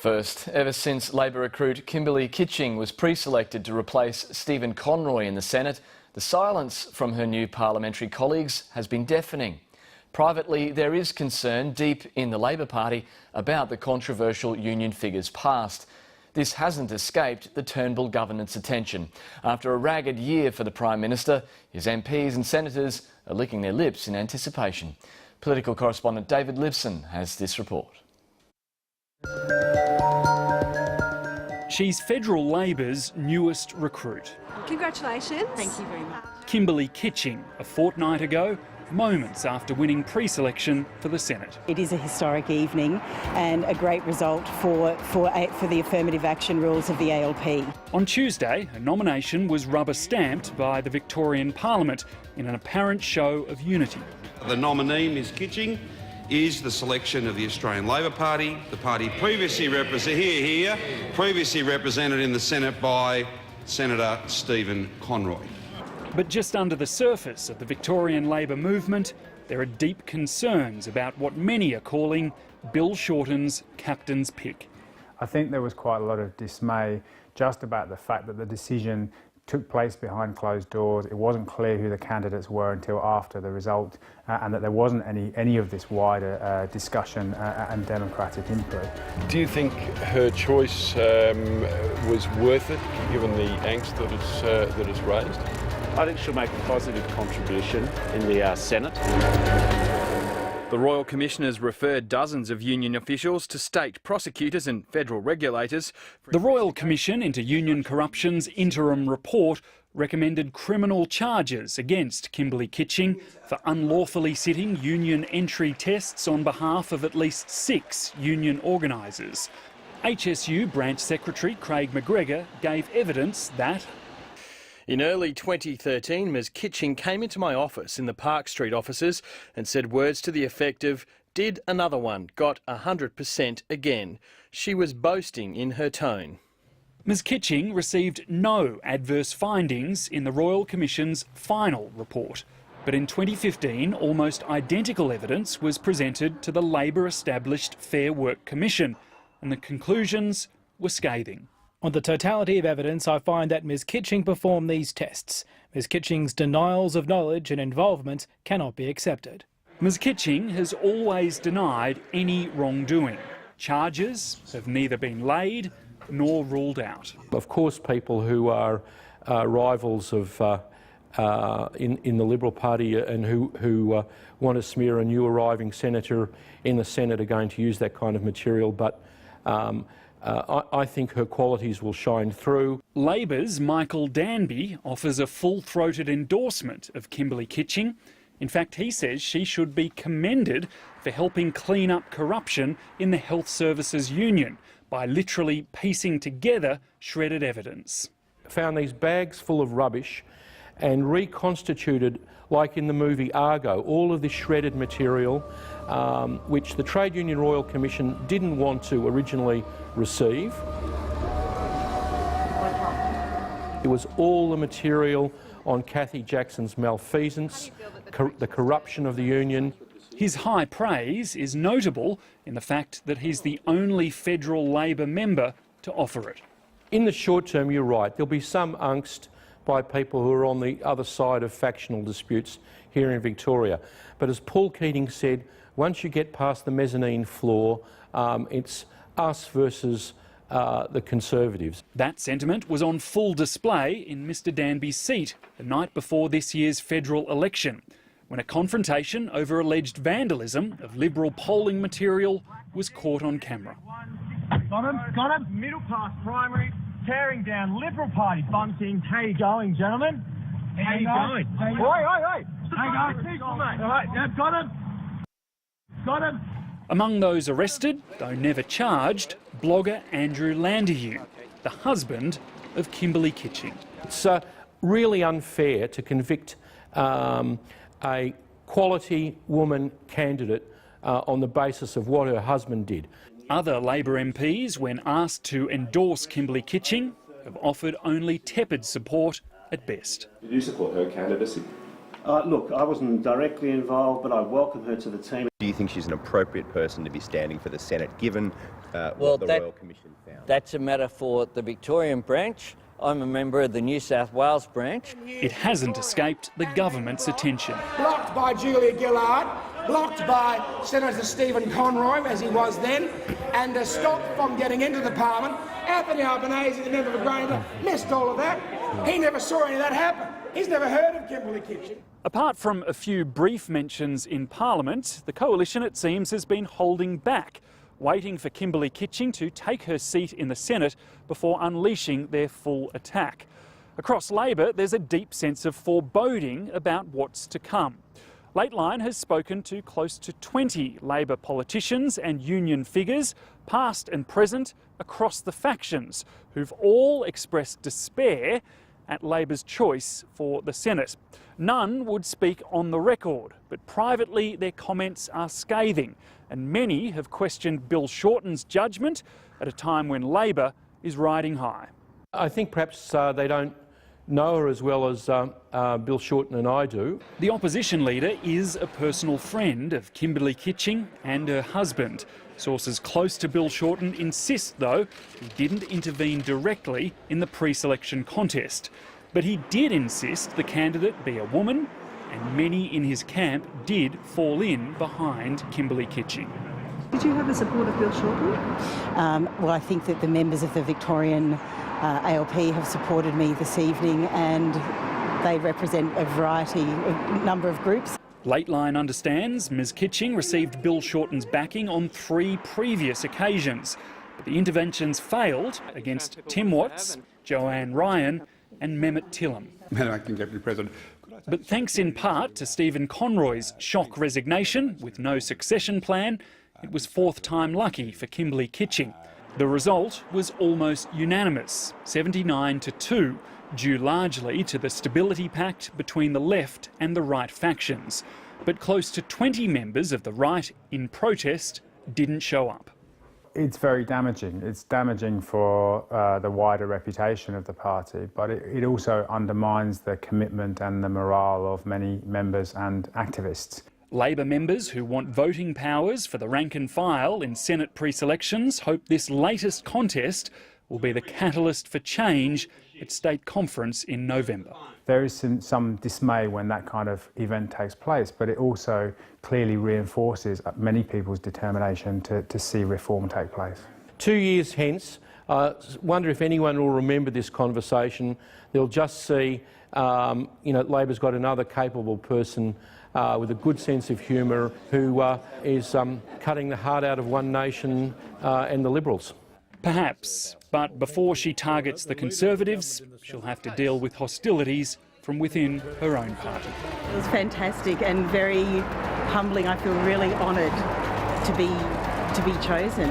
First, ever since Labor recruit Kimberley Kitching was pre-selected to replace Stephen Conroy in the Senate, the silence from her new parliamentary colleagues has been deafening. Privately, there is concern deep in the Labor Party about the controversial union figures passed. This hasn't escaped the Turnbull government's attention. After a ragged year for the Prime Minister, his MPs and senators are licking their lips in anticipation. Political correspondent David Livson has this report. She's Federal Labor's newest recruit. Congratulations. Thank you very much. Kimberley Kitching, a fortnight ago, moments after winning pre-selection for the Senate. It is a historic evening and a great result for the affirmative action rules of the ALP. On Tuesday, her nomination was rubber-stamped by the Victorian Parliament in an apparent show of unity. The nominee, Ms Kitching, is the selection of the Australian Labor Party, the party previously represented in the Senate by Senator Stephen Conroy. But just under the surface of the Victorian Labor movement, there are deep concerns about what many are calling Bill Shorten's captain's pick. I think there was quite a lot of dismay just about the fact that the decision took place behind closed doors. It wasn't clear who the candidates were until after the result, and that there wasn't any of this wider discussion and democratic input. Do you think her choice was worth it, given the angst that it's raised? I think she'll make a positive contribution in the Senate. The Royal Commissioners referred dozens of union officials to state prosecutors and federal regulators. The Royal Commission into Union Corruption's interim report recommended criminal charges against Kimberley Kitching for unlawfully sitting union entry tests on behalf of at least 6 union organisers. HSU Branch Secretary Craig McGregor gave evidence that in early 2013, Ms Kitching came into my office in the Park Street offices and said words to the effect of, "Did another one, got 100% again." She was boasting in her tone. Ms Kitching received no adverse findings in the Royal Commission's final report. But in 2015, almost identical evidence was presented to the Labor-established Fair Work Commission, and the conclusions were scathing. On the totality of evidence, I find that Ms Kitching performed these tests. Ms Kitching's denials of knowledge and involvement cannot be accepted. Ms Kitching has always denied any wrongdoing. Charges have neither been laid nor ruled out. Of course, people who are rivals of in the Liberal Party and who want to smear a new arriving senator in the Senate are going to use that kind of material, but I think her qualities will shine through. Labor's Michael Danby offers a full-throated endorsement of Kimberley Kitching. In fact, he says she should be commended for helping clean up corruption in the Health Services Union by literally piecing together shredded evidence. Found these bags full of rubbish and reconstituted, like in the movie Argo, all of this shredded material, which the Trade Union Royal Commission didn't want to originally receive. It was all the material on Cathy Jackson's malfeasance, the corruption of the union. His high praise is notable in the fact that he's the only federal Labor member to offer it. In the short term, you're right, there'll be some angst by people who are on the other side of factional disputes here in Victoria. But as Paul Keating said, once you get past the mezzanine floor, it's us versus the Conservatives. That sentiment was on full display in Mr Danby's seat the night before this year's federal election, when a confrontation over alleged vandalism of Liberal polling material was caught on camera. Got him, middle pass primary, tearing down Liberal Party bunting. How you going, gentlemen? How you going? Oi! How you going? All right, yeah, got him. Got him. Among those arrested, though never charged, blogger Andrew Landerhue, the husband of Kimberley Kitching. It's really unfair to convict a quality woman candidate on the basis of what her husband did. Other Labor MPs, when asked to endorse Kimberley Kitching, have offered only tepid support at best. Did you support her candidacy? Look, I wasn't directly involved, but I welcome her to the team. Do you think she's an appropriate person to be standing for the Senate, given what the Royal Commission found? That's a matter for the Victorian branch. I'm a member of the New South Wales branch. It hasn't escaped the government's attention. Blocked by Julia Gillard, blocked by Senator Stephen Conroy, as he was then, and stopped from getting into the Parliament. Anthony Albanese, the member for Granger, missed all of that. He never saw any of that happen. He's never heard of Kimberley Kitching. Apart from a few brief mentions in Parliament, the coalition, it seems, has been holding back, waiting for Kimberley Kitching to take her seat in the Senate before unleashing their full attack. Across Labor, there's a deep sense of foreboding about what's to come. Lateline has spoken to close to 20 Labor politicians and union figures, past and present, across the factions, who've all expressed despair at Labor's choice for the Senate. None would speak on the record, but privately their comments are scathing, and many have questioned Bill Shorten's judgment at a time when Labor is riding high. I think perhaps they don't know her as well as Bill Shorten and I do. The opposition leader is a personal friend of Kimberley Kitching and her husband. Sources close to Bill Shorten insist, though, he didn't intervene directly in the pre-selection contest. But he did insist the candidate be a woman, and many in his camp did fall in behind Kimberley Kitching. Did you have the support of Bill Shorten? Well, I think that the members of the Victorian ALP have supported me this evening, and they represent a number of groups. Lateline understands Ms Kitching received Bill Shorten's backing on 3 previous occasions, but the interventions failed against Tim Watts, Joanne Ryan and Mehmet Tillam. Madam Acting Deputy President. But thanks in part to Stephen Conroy's shock resignation with no succession plan, it was 4th time lucky for Kimberley Kitching. The result was almost unanimous, 79-2, due largely to the Stability Pact between the left and the right factions. But close to 20 members of the right in protest didn't show up. It's very damaging. It's damaging for the wider reputation of the party, but it also undermines the commitment and the morale of many members and activists. Labor members who want voting powers for the rank and file in Senate pre-selections hope this latest contest will be the catalyst for change at State Conference in November. There is some dismay when that kind of event takes place, but it also clearly reinforces many people's determination to see reform take place. 2 years hence, I wonder if anyone will remember this conversation. They'll just see, Labor's got another capable person with a good sense of humour who is cutting the heart out of One Nation and the Liberals. Perhaps, but before she targets the Conservatives, she'll have to deal with hostilities from within her own party. It was fantastic and very humbling. I feel really honoured to be chosen.